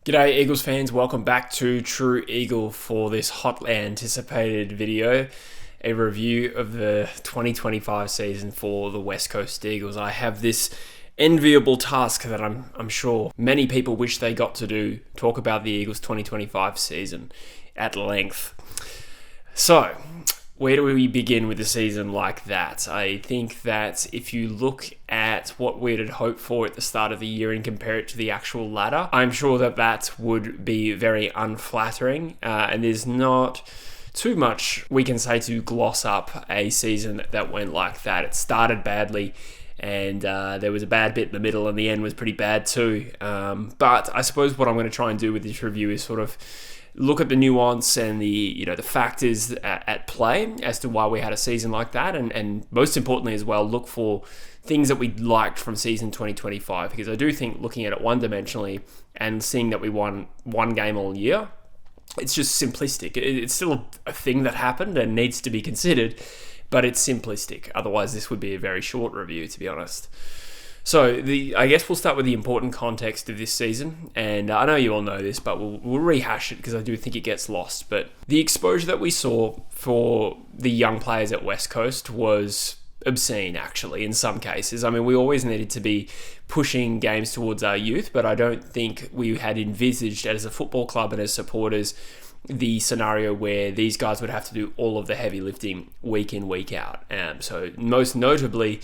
G'day Eagles fans, welcome back to True Eagle for this hotly anticipated video, a review of the 2025 season for the West Coast Eagles. I have this enviable task that I'm sure many people wish they got to do, talk about the Eagles 2025 season at length. So, where do we begin with a season like that? I think that if you look at what we'd hoped for at the start of the year and compare it to the actual ladder, I'm sure that would be very unflattering, and there's not too much we can say to gloss up a season that went like that. It started badly, and there was a bad bit in the middle, and the end was pretty bad too. But I suppose what I'm going to try and do with this review is sort of look at the nuance and the factors at play as to why we had a season like that, and most importantly as well, look for things that we liked from season 2025, because I do think looking at it one-dimensionally and seeing that we won one game all year, it's just simplistic. It's still a thing that happened and needs to be considered, but it's simplistic. Otherwise, this would be a very short review, to be honest. So, I guess we'll start with the important context of this season, and I know you all know this, but we'll rehash it because I do think it gets lost. But the exposure that we saw for the young players at West Coast was obscene, actually, in some cases. I mean, we always needed to be pushing games towards our youth, but I don't think we had envisaged as a football club and as supporters the scenario where these guys would have to do all of the heavy lifting week in, week out. So most notably,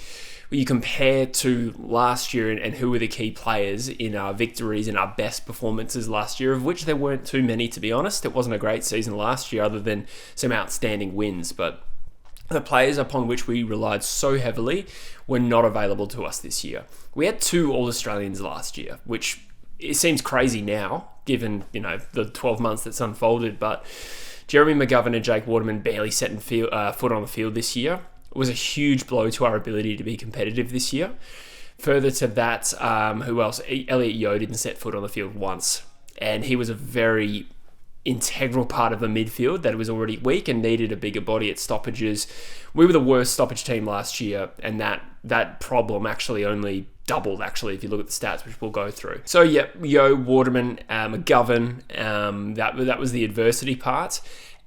you compare to last year and who were the key players in our victories and our best performances last year, of which there weren't too many, to be honest. It wasn't a great season last year other than some outstanding wins, but the players upon which we relied so heavily were not available to us this year. We had 2 All-Australians last year, which it seems crazy now, given the 12 months that's unfolded, but Jeremy McGovern and Jake Waterman barely setting foot on the field this year. It was a huge blow to our ability to be competitive this year. Further to that, who else? Elliot Yeo didn't set foot on the field once, and he was a very integral part of the midfield that was already weak and needed a bigger body at stoppages. We were the worst stoppage team last year, and that problem actually only doubled, if you look at the stats, which we'll go through. So yeah, Yeo, Waterman, McGovern, that was the adversity part.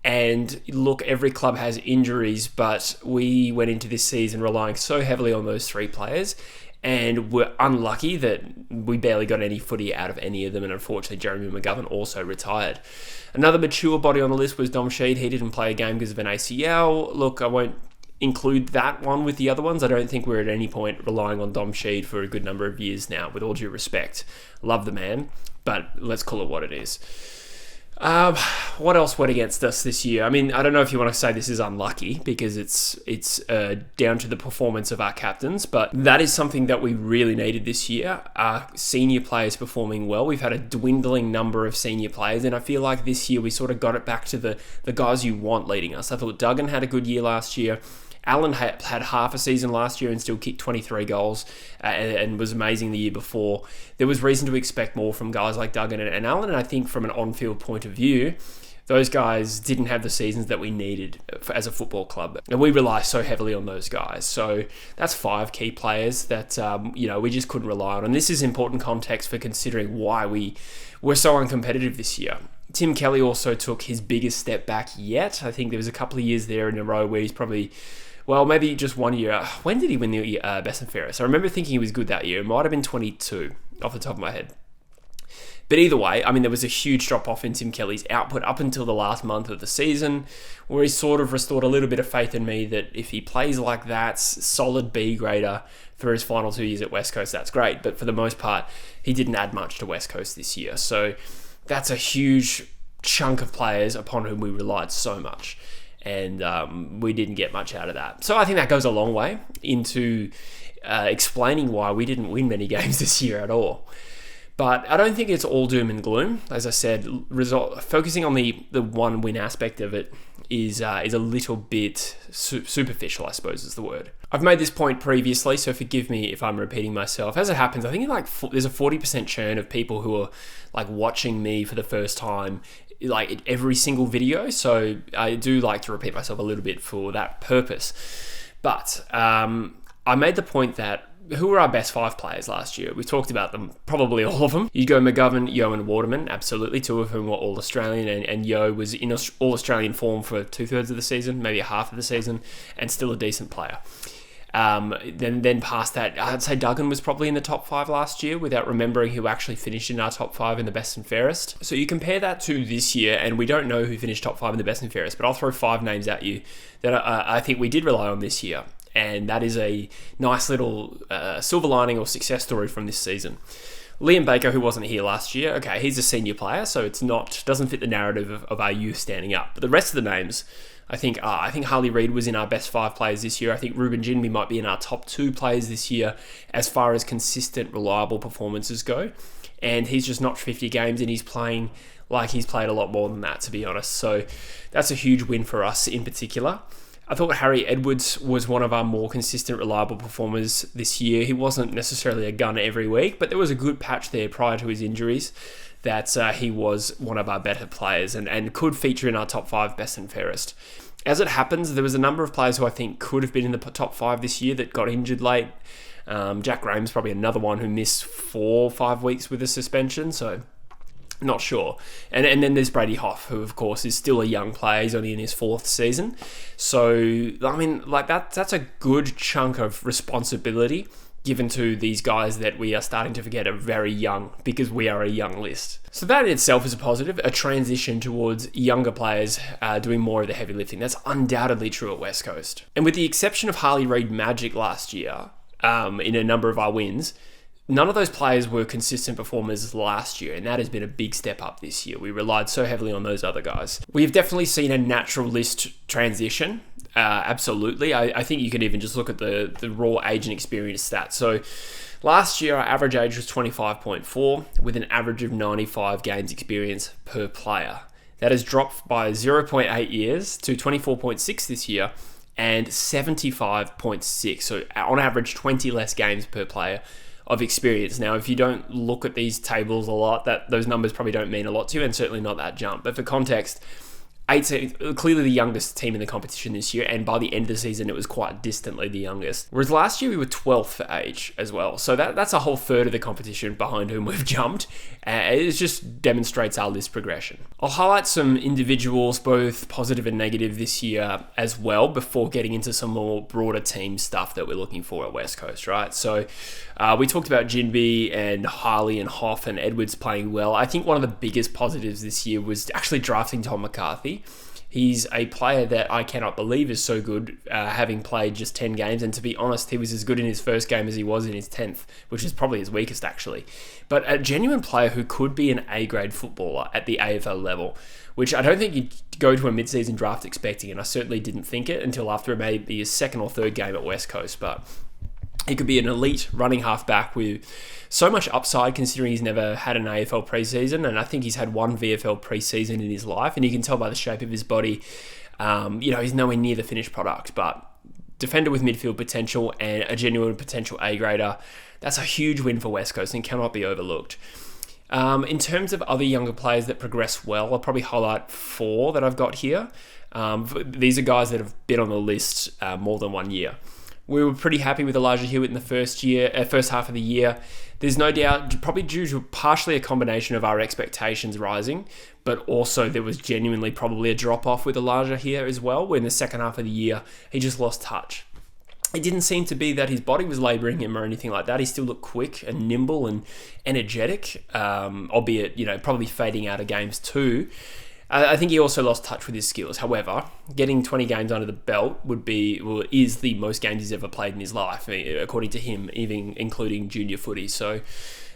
And look, every club has injuries, but we went into this season relying so heavily on those 3 players, and we're unlucky that we barely got any footy out of any of them, and unfortunately Jeremy McGovern also retired. Another mature body on the list was Dom Sheed. He didn't play a game because of an ACL. Look, I won't include that one with the other ones. I don't think we're at any point relying on Dom Sheed for a good number of years now, with all due respect. Love the man, but let's call it what it is. What else went against us this year? I mean, I don't know if you want to say this is unlucky, because it's down to the performance of our captains, but that is something that we really needed this year. Our senior players performing well. We've had a dwindling number of senior players, and I feel like this year we sort of got it back to the guys you want leading us. I thought Duggan had a good year last year. Alan had half a season last year and still kicked 23 goals and was amazing the year before. There was reason to expect more from guys like Duggan and Alan, and I think from an on-field point of view, those guys didn't have the seasons that we needed as a football club. And we rely so heavily on those guys. So that's 5 key players that we just couldn't rely on. And this is important context for considering why we were so uncompetitive this year. Tim Kelly also took his biggest step back yet. I think there was a couple of years there in a row where he's probably... Well, maybe just one year. When did he win the Best and Fairest? I remember thinking he was good that year. It might have been 22, off the top of my head. But either way, I mean, there was a huge drop-off in Tim Kelly's output up until the last month of the season, where he sort of restored a little bit of faith in me that if he plays like that, solid B-grader for his final 2 years at West Coast, that's great. But for the most part, he didn't add much to West Coast this year. So that's a huge chunk of players upon whom we relied so much. And we didn't get much out of that. So I think that goes a long way into explaining why we didn't win many games this year at all. But I don't think it's all doom and gloom. As I said, focusing on the one win aspect of it is a little bit superficial, I suppose is the word. I've made this point previously, so forgive me if I'm repeating myself. As it happens, I think there's a 40% churn of people who are watching me for the first time every single video, so I do like to repeat myself a little bit for that purpose. But I made the point that who were our best 5 players last year? We talked about them, probably all of them. You go McGovern, Yeo and Waterman, absolutely, 2 of whom were All-Australian, and Yeo was in All-Australian form for 2/3 of the season, maybe a half of the season, and still a decent player. Then past that, I'd say Duggan was probably in the top 5 last year, without remembering who actually finished in our top 5 in the best and fairest. So you compare that to this year, and we don't know who finished top 5 in the best and fairest, but I'll throw 5 names at you that I think we did rely on this year. And that is a nice little silver lining or success story from this season. Liam Baker, who wasn't here last year, okay, he's a senior player, so doesn't fit the narrative of our youth standing up. But the rest of the names, I think Harley Reid was in our best 5 players this year. I think Ruben Jinby might be in our top 2 players this year as far as consistent, reliable performances go. And he's just not 50 games, and he's playing like he's played a lot more than that, to be honest. So that's a huge win for us in particular. I thought Harry Edwards was one of our more consistent, reliable performers this year. He wasn't necessarily a gunner every week, but there was a good patch there prior to his injuries that he was one of our better players and could feature in our top 5 best and fairest. As it happens, there was a number of players who I think could have been in the top 5 this year that got injured late. Jack Graham's probably another one who missed 4 or 5 weeks with a suspension, so not sure. And then there's Brady Hoff, who of course is still a young player. He's only in his 4th season. So, I mean, like that's a good chunk of responsibility given to these guys that we are starting to forget are very young, because we are a young list. So that in itself is a positive, a transition towards younger players doing more of the heavy lifting. That's undoubtedly true at West Coast. And with the exception of Harley Reid Magic last year, in a number of our wins, none of those players were consistent performers last year, and that has been a big step up this year. We relied so heavily on those other guys. We've definitely seen a natural list transition. Absolutely. I think you can even just look at the raw age and experience stats. So last year, our average age was 25.4 with an average of 95 games experience per player. That has dropped by 0.8 years to 24.6 this year and 75.6. So on average, 20 less games per player of experience. Now, if you don't look at these tables a lot, those numbers probably don't mean a lot to you, and certainly not that jump. But for context, 18, clearly the youngest team in the competition this year, and by the end of the season, it was quite distantly the youngest. Whereas last year, we were 12th for age as well. So that's a whole third of the competition behind whom we've jumped. It just demonstrates our list progression. I'll highlight some individuals, both positive and negative this year as well, before getting into some more broader team stuff that we're looking for at West Coast, right? So we talked about Jinby and Harley and Hoff and Edwards playing well. I think one of the biggest positives this year was actually drafting Tom McCarthy. He's a player that I cannot believe is so good, having played just 10 games. And to be honest, he was as good in his first game as he was in his 10th, which is probably his weakest, actually. But a genuine player who could be an A-grade footballer at the AFL level, which I don't think you'd go to a mid-season draft expecting, and I certainly didn't think it until after maybe his 2nd or 3rd game at West Coast. But he could be an elite running halfback with so much upside, considering he's never had an AFL preseason, and I think he's had 1 VFL preseason in his life, and you can tell by the shape of his body, he's nowhere near the finished product, but defender with midfield potential and a genuine potential A-grader, that's a huge win for West Coast and cannot be overlooked. In terms of other younger players that progress well, I'll probably highlight 4 that I've got here. These are guys that have been on the list more than 1 year. We were pretty happy with Elijah Hewitt in the first half of the year. There's no doubt, probably due to partially a combination of our expectations rising, but also there was genuinely probably a drop-off with Elijah here as well, where in the second half of the year, he just lost touch. It didn't seem to be that his body was labouring him or anything like that. He still looked quick and nimble and energetic, albeit, probably fading out of games too. I think he also lost touch with his skills. However, getting 20 games under the belt is the most games he's ever played in his life, according to him, even including junior footy. So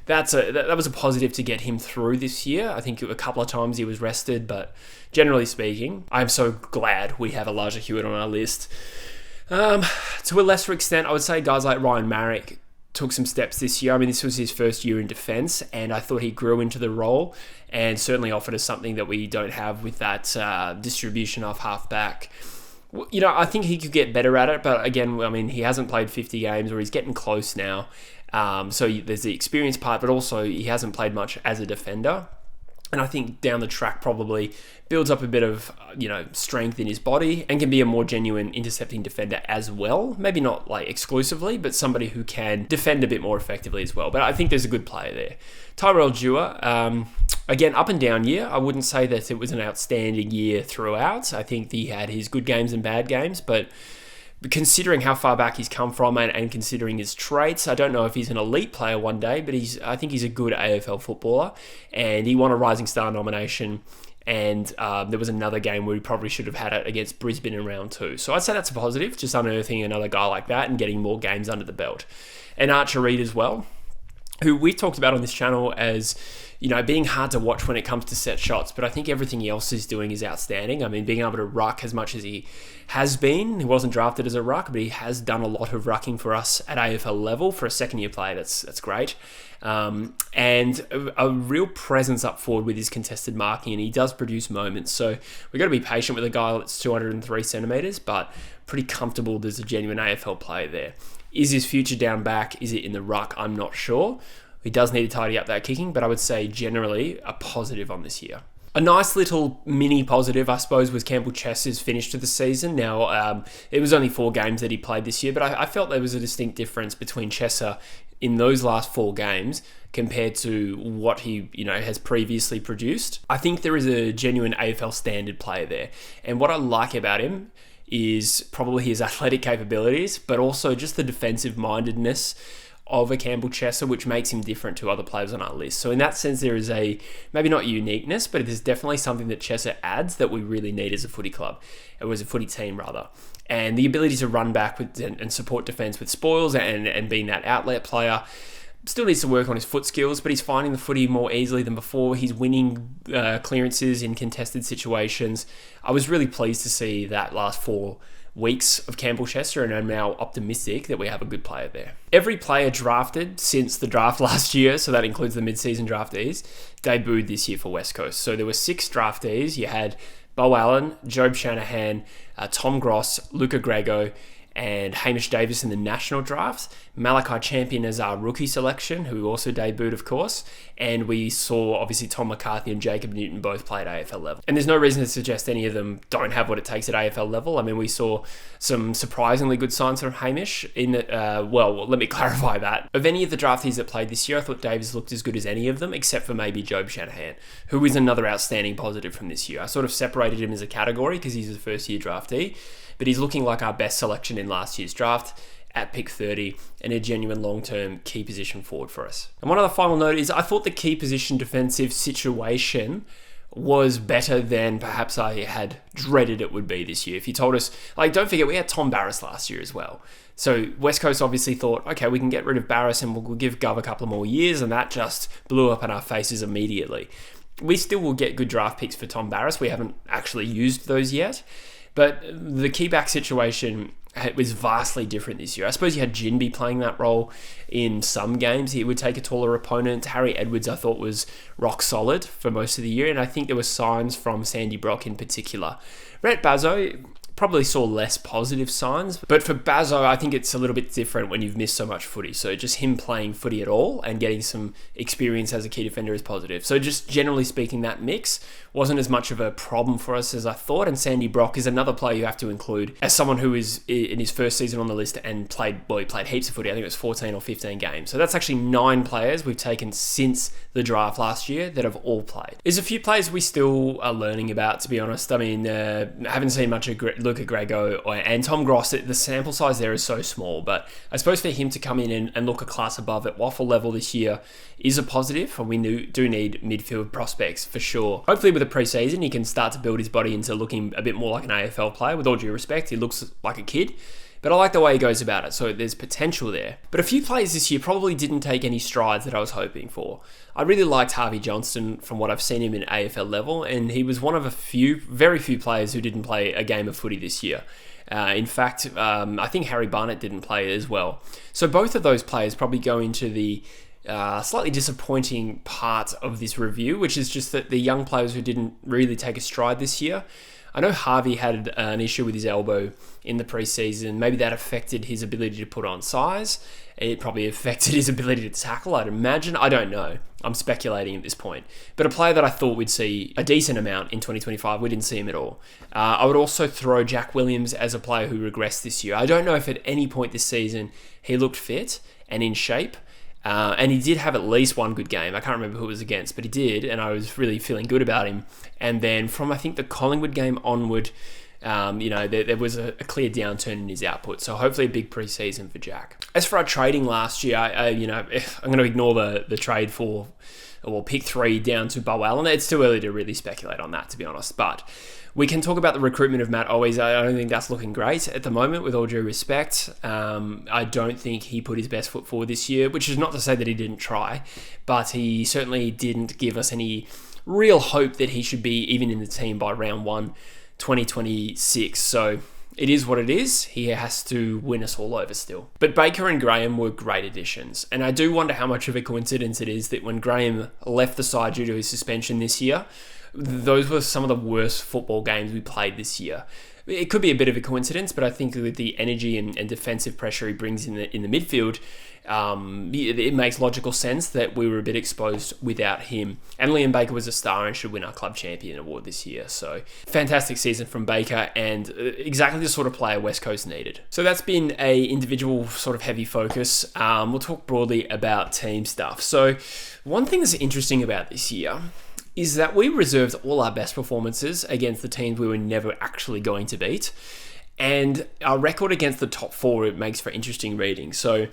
that was a positive to get him through this year. I think a couple of times he was rested, but generally speaking, I'm so glad we have Elijah Hewitt on our list. To a lesser extent, I would say guys like Ryan Marrick took some steps this year. I mean, this was his first year in defence, and I thought he grew into the role and certainly offered us something that we don't have with that distribution off halfback. I think he could get better at it, but again, I mean, he hasn't played 50 games, or he's getting close now. So there's the experience part, but also he hasn't played much as a defender. And I think down the track probably builds up a bit of, strength in his body and can be a more genuine intercepting defender as well. Maybe not like exclusively, but somebody who can defend a bit more effectively as well. But I think there's a good player there. Tyrell Dewar, again, up and down year. I wouldn't say that it was an outstanding year throughout. I think he had his good games and bad games, but considering how far back he's come from and considering his traits, I don't know if he's an elite player one day, but I think he's a good AFL footballer, and he won a Rising Star nomination, and there was another game where he probably should have had it against Brisbane in round 2. So I'd say that's a positive, just unearthing another guy like that and getting more games under the belt. And Archer Reed as well, who we talked about on this channel as, being hard to watch when it comes to set shots, but I think everything else he's doing is outstanding. I mean, being able to ruck as much as he has been. He wasn't drafted as a ruck, but he has done a lot of rucking for us at AFL level for a second-year player. That's great. And a real presence up forward with his contested marking, and he does produce moments. So we've got to be patient with a guy that's 203 centimetres, but pretty comfortable there's a genuine AFL player there. Is his future down back? Is it in the ruck? I'm not sure. He does need to tidy up that kicking, but I would say generally a positive on this year. A nice little mini positive, I suppose, was Campbell Chess's finish to the season. Now, it was only 4 games that he played this year, but I felt there was a distinct difference between Chesser in those last 4 games compared to what he, has previously produced. I think there is a genuine AFL standard player there. And what I like about him is probably his athletic capabilities, but also just the defensive mindedness of a Campbell Chesser, which makes him different to other players on our list. So in that sense, there is a, maybe not uniqueness, but it is definitely something that Chesser adds that we really need as a footy club, or as a footy team rather. And the ability to run back with, and support defence with spoils and being that outlet player. Still needs to work on his foot skills, but he's finding the footy more easily than before. He's winning clearances in contested situations. I was really pleased to see that last 4 weeks of Campbell Chesser, and I'm now optimistic that we have a good player there. Every player drafted since the draft last year, so that includes the mid-season draftees, debuted this year for West Coast. So there were 6 draftees. You had Bo Allen, Job Shanahan, Tom Gross, Luca Grego, and Hamish Davis in the national draft. Malachi Champion as our rookie selection, who also debuted, of course. And we saw, obviously, Tom McCarthy and Jacob Newton both play at AFL level. And there's no reason to suggest any of them don't have what it takes at AFL level. I mean, we saw some surprisingly good signs from Hamish. Let me clarify that. Of any of the draftees that played this year, I thought Davis looked as good as any of them, except for maybe Job Shanahan, who is another outstanding positive from this year. I sort of separated him as a category because he's a first-year draftee, but he's looking like our best selection in last year's draft at pick 30 and a genuine long-term key position forward for us. And one other final note is I thought the key position defensive situation was better than perhaps I had dreaded it would be this year. If you told us, don't forget, we had Tom Barras last year as well. So West Coast obviously thought, okay, we can get rid of Barras and we'll give Gov a couple more years, and that just blew up in our faces immediately. We still will get good draft picks for Tom Barras. We haven't actually used those yet. But the key back situation was vastly different this year. I suppose you had Jinby playing that role in some games. He would take a taller opponent. Harry Edwards, I thought, was rock solid for most of the year, and I think there were signs from Sandy Brock in particular. Rhett Bazzo probably saw less positive signs, but for Bazzo, I think it's a little bit different when you've missed so much footy. So just him playing footy at all and getting some experience as a key defender is positive. So just generally speaking, that mix wasn't as much of a problem for us as I thought. And Sandy Brock is another player you have to include as someone who is in his first season on the list and played heaps of footy. I think it was 14 or 15 games. So that's actually 9 players we've taken since the draft last year that have all played. There's a few players we still are learning about, to be honest. I mean, I haven't seen much of Luca Grego and Tom Gross. The sample size there is so small, but I suppose for him to come in and look a class above at waffle level this year is a positive, and we do need midfield prospects for sure. Hopefully with the preseason, he can start to build his body into looking a bit more like an AFL player. With all due respect, he looks like a kid, but I like the way he goes about it, so there's potential there. But a few players this year probably didn't take any strides that I was hoping for. I really liked Harvey Johnston from what I've seen him in AFL level, and he was one of very few players who didn't play a game of footy this year. In fact, I think Harry Barnett didn't play as well. So both of those players probably go into the slightly disappointing part of this review, which is just that the young players who didn't really take a stride this year, I know Harvey had an issue with his elbow in the preseason. Maybe that affected his ability to put on size. It probably affected his ability to tackle, I'd imagine. I don't know. I'm speculating at this point. But a player that I thought we'd see a decent amount in 2025, we didn't see him at all. I would also throw Jack Williams as a player who regressed this year. I don't know if at any point this season he looked fit and in shape. And he did have at least one good game. I can't remember who it was against, but he did, and I was really feeling good about him. And then from, I think, the Collingwood game onward, there was a clear downturn in his output. So hopefully a big preseason for Jack. As for our trading last year, I'm going to ignore the trade for, pick 3 down to Bo Allen. It's too early to really speculate on that, to be honest. But we can talk about the recruitment of Matt Owies. I don't think that's looking great at the moment, with all due respect. I don't think he put his best foot forward this year, which is not to say that he didn't try, but he certainly didn't give us any real hope that he should be even in the team by round 1, 2026. So it is what it is. He has to win us all over still. But Baker and Graham were great additions. And I do wonder how much of a coincidence it is that when Graham left the side due to his suspension this year, those were some of the worst football games we played this year. It could be a bit of a coincidence, but I think with the energy and defensive pressure he brings in the midfield, it makes logical sense that we were a bit exposed without him. And Liam Baker was a star and should win our club champion award this year. So fantastic season from Baker, and exactly the sort of player West Coast needed. So that's been a individual sort of heavy focus. We'll talk broadly about team stuff. So one thing that's interesting about this year is that we reserved all our best performances against the teams we were never actually going to beat. And our record against the top 4, it makes for interesting reading. So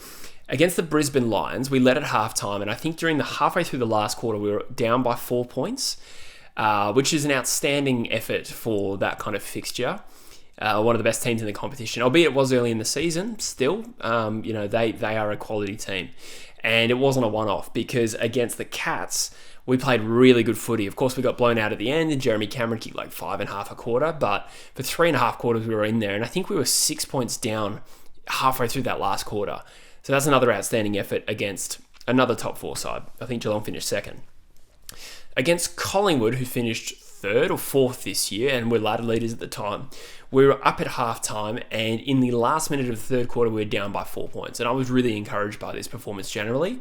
against the Brisbane Lions, we led at halftime, and I think during the halfway through the last quarter, we were down by 4 points, which is an outstanding effort for that kind of fixture. One of the best teams in the competition, albeit it was early in the season, still, they are a quality team. And it wasn't a one-off, because against the Cats, we played really good footy. Of course, we got blown out at the end, and Jeremy Cameron kicked like 5.5 a quarter, but for 3.5 quarters, we were in there, and I think we were 6 points down halfway through that last quarter. So that's another outstanding effort against another top 4 side. I think Geelong finished second. Against Collingwood, who finished 3rd or 4th this year, and were ladder leaders at the time, we were up at halftime, and in the last minute of the 3rd quarter, we were down by 4 points. And I was really encouraged by this performance generally.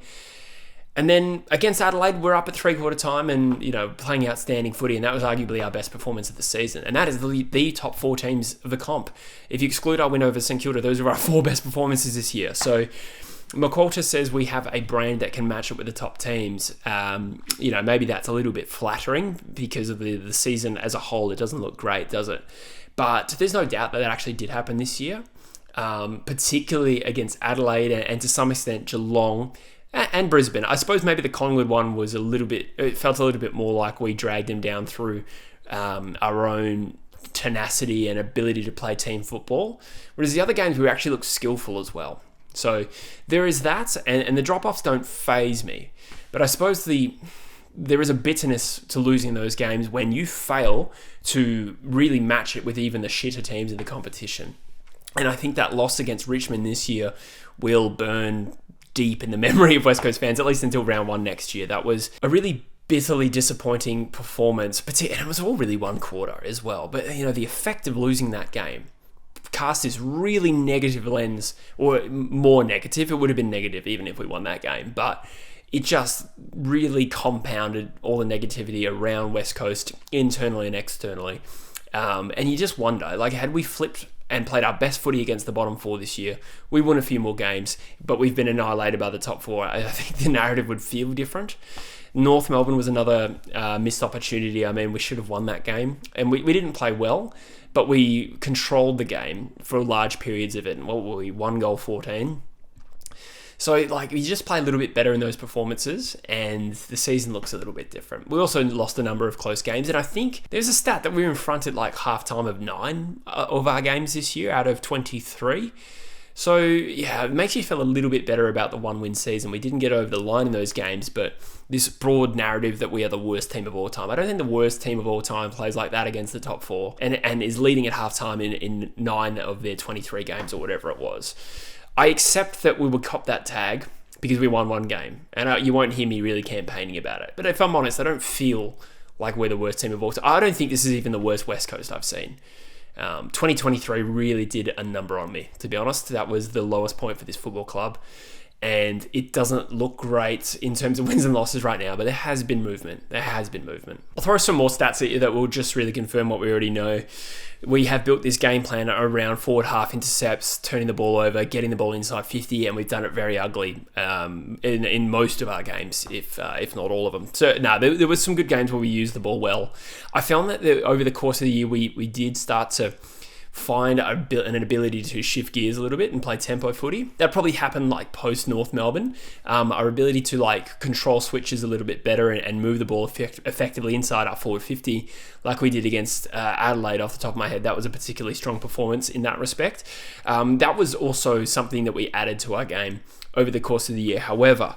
And then against Adelaide, we're up at 3/4 time and, playing outstanding footy. And that was arguably our best performance of the season. And that is the top 4 teams of the comp. If you exclude our win over St Kilda, those are our 4 best performances this year. So McQualter says we have a brand that can match it with the top teams. Maybe that's a little bit flattering because of the season as a whole. It doesn't look great, does it? But there's no doubt that actually did happen this year, particularly against Adelaide and to some extent Geelong and Brisbane. I suppose maybe the Collingwood one was it felt a little bit more like we dragged them down through our own tenacity and ability to play team football. Whereas the other games, we actually looked skillful as well. So there is that, and the drop-offs don't faze me. But I suppose there is a bitterness to losing those games when you fail to really match it with even the shitter teams in the competition. And I think that loss against Richmond this year will burn deep in the memory of West Coast fans, at least until round 1 next year. That was a really bitterly disappointing performance, and it was all really one quarter as well. But, the effect of losing that game cast this really negative lens, or more negative. It would have been negative even if we won that game, but it just really compounded all the negativity around West Coast internally and externally. And you just wonder, had we flipped and played our best footy against the bottom 4 this year, we won a few more games, but we've been annihilated by the top 4. I think the narrative would feel different. North Melbourne was another missed opportunity. I mean, we should have won that game, and we didn't play well, but we controlled the game for large periods of it. And what were we, 1 goal, 14? So, we just play a little bit better in those performances, and the season looks a little bit different. We also lost a number of close games, and I think there's a stat that we were in front at half-time of 9 of our games this year out of 23. So, yeah, it makes you feel a little bit better about the 1-win season. We didn't get over the line in those games, but this broad narrative that we are the worst team of all time. I don't think the worst team of all time plays like that against the top 4 and is leading at half-time in 9 of their 23 games or whatever it was. I accept that we would cop that tag because we won 1 game, and you won't hear me really campaigning about it. But if I'm honest, I don't feel like we're the worst team of all time. I don't think this is even the worst West Coast I've seen. 2023 really did a number on me, to be honest. That was the lowest point for this football club. And it doesn't look great in terms of wins and losses right now, but there has been movement. I'll throw some more stats at you that will just really confirm what we already know. We have built this game plan around forward half intercepts, turning the ball over, getting the ball inside 50, and we've done it very ugly in most of our games, if not all of them. So, there was some good games where we used the ball well. I found that over the course of the year, we did start to find an ability to shift gears a little bit and play tempo footy. That probably happened like post North Melbourne. Our ability to like control switches a little bit better and move the ball effectively inside our forward 50, like we did against Adelaide off the top of my head. That was a particularly strong performance in that respect. That was also something that we added to our game over the course of the year. However,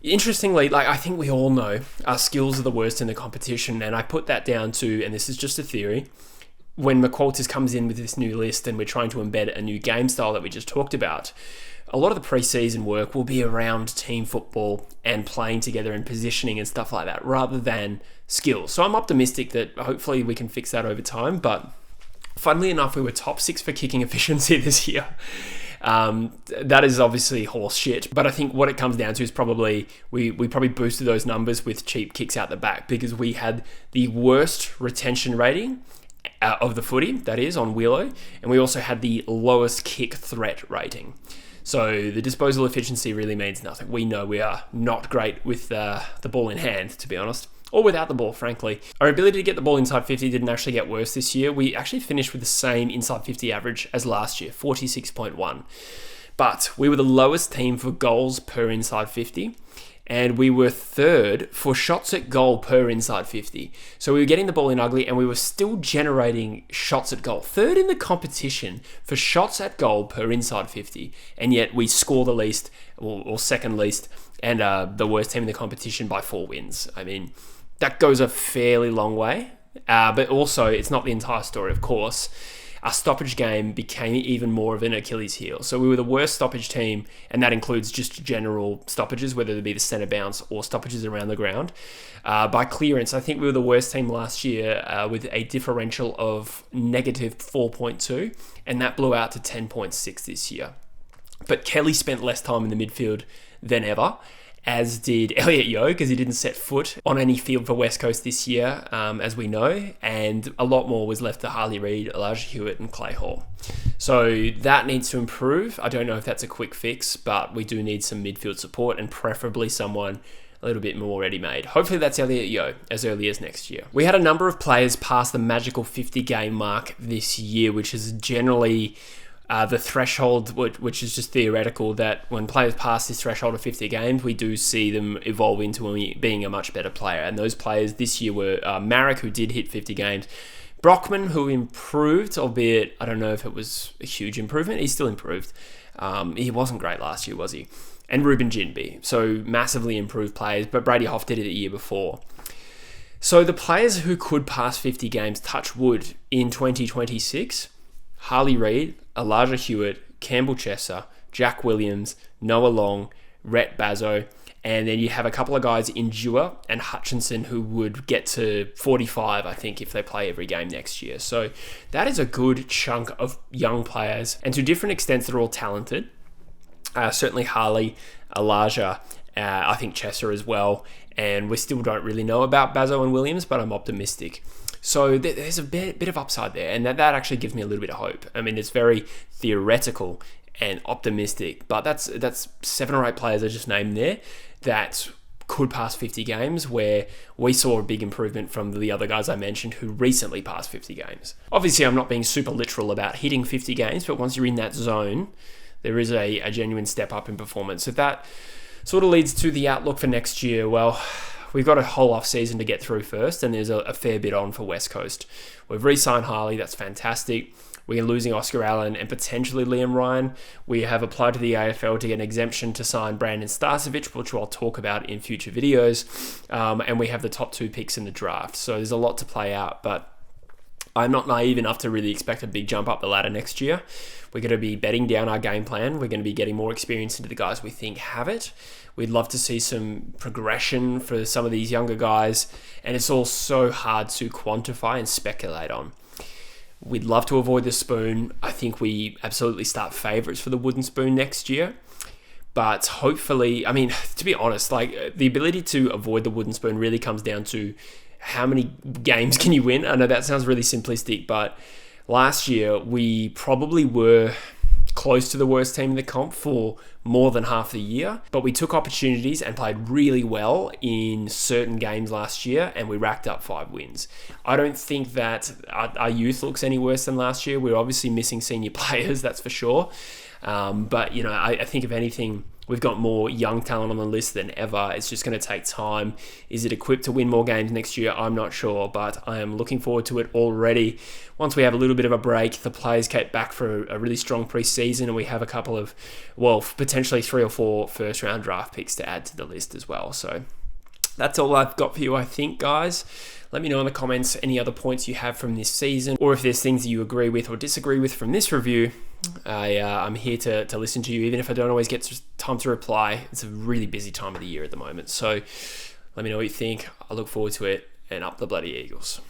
interestingly, like I think we all know our skills are the worst in the competition, and I put that down to, and this is just a theory, when McQualters comes in with this new list and we're trying to embed a new game style that we just talked about, a lot of the pre-season work will be around team football and playing together and positioning and stuff like that, rather than skills. So I'm optimistic that hopefully we can fix that over time. But funnily enough, we were top 6 for kicking efficiency this year. That is obviously horse shit, but I think what it comes down to is probably we probably boosted those numbers with cheap kicks out the back, because we had the worst retention rating of the footy, that is, on Wheelo, and we also had the lowest kick threat rating. So the disposal efficiency really means nothing. We know we are not great with the ball in hand, to be honest, or without the ball, frankly. Our ability to get the ball inside 50 didn't actually get worse this year. We actually finished with the same inside 50 average as last year, 46.1. But we were the lowest team for goals per inside 50, and we were third for shots at goal per inside 50. So we were getting the ball in ugly, and we were still generating shots at goal. Third in the competition for shots at goal per inside 50, and yet we score the least, or second least, and the worst team in the competition by 4 wins. I mean, that goes a fairly long way, but also it's not the entire story, of course. Our stoppage game became even more of an Achilles heel. So we were the worst stoppage team, and that includes just general stoppages, whether it be the centre bounce or stoppages around the ground. By clearance, I think we were the worst team last year with a differential of negative 4.2, and that blew out to 10.6 this year. But Kelly spent less time in the midfield than ever, as did Elliot Yeo, because he didn't set foot on any field for West Coast this year, as we know, and a lot more was left to Harley Reid, Elijah Hewitt, and Clay Hall. So that needs to improve. I don't know if that's a quick fix, but we do need some midfield support, and preferably someone a little bit more ready-made. Hopefully that's Elliot Yeo as early as next year. We had a number of players pass the magical 50-game mark this year, which is generally the threshold, which is just theoretical, that when players pass this threshold of 50 games, we do see them evolve into being a much better player. And those players this year were Marek, who did hit 50 games, Brockman, who improved, albeit I don't know if it was a huge improvement. He still improved. He wasn't great last year, was he? And Ruben Jinby. So massively improved players, but Brady Hoff did it the year before. So the players who could pass 50 games, touch wood, in 2026, Harley Reid, Elijah Hewitt, Campbell Chesser, Jack Williams, Noah Long, Rhett Bazzo, and then you have a couple of guys in Dewar and Hutchinson who would get to 45, I think, if they play every game next year. So that is a good chunk of young players, and to different extents, they're all talented. Certainly Harley, Elijah, I think Chesser as well, and we still don't really know about Bazzo and Williams, but I'm optimistic. So there's a bit of upside there, and that actually gives me a little bit of hope. I mean, it's very theoretical and optimistic, but that's 7 or 8 players I just named there that could pass 50 games, where we saw a big improvement from the other guys I mentioned who recently passed 50 games. Obviously, I'm not being super literal about hitting 50 games, but once you're in that zone, there is a genuine step up in performance. So that sort of leads to the outlook for next year. Well, we've got a whole off season to get through first, and there's a fair bit on for West Coast. We've re-signed Harley, that's fantastic. We're losing Oscar Allen and potentially Liam Ryan. We have applied to the AFL to get an exemption to sign Brandon Starcevic, which I'll talk about in future videos. And we have the top 2 picks in the draft. So there's a lot to play out, but I'm not naive enough to really expect a big jump up the ladder next year. We're going to be bedding down our game plan. We're going to be getting more experience into the guys we think have it. We'd love to see some progression for some of these younger guys, and it's all so hard to quantify and speculate on. We'd love to avoid the spoon. I think we absolutely start favourites for the wooden spoon next year. But hopefully, I mean, to be honest, like the ability to avoid the wooden spoon really comes down to how many games can you win? I know that sounds really simplistic, but last year we probably were close to the worst team in the comp for more than half the year, but we took opportunities and played really well in certain games last year, and we racked up 5 wins. I don't think that our youth looks any worse than last year. We're obviously missing senior players, that's for sure. But, I think if anything, we've got more young talent on the list than ever. It's just going to take time. Is it equipped to win more games next year? I'm not sure, but I am looking forward to it already. Once we have a little bit of a break, the players get back for a really strong preseason, and we have a couple of, potentially 3 or 4 first-round draft picks to add to the list as well. So that's all I've got for you, I think, guys. Let me know in the comments any other points you have from this season, or if there's things that you agree with or disagree with from this review. I'm here to listen to you, even if I don't always get time to reply. It's a really busy time of the year at the moment. So let me know what you think. I look forward to it, and up the bloody Eagles.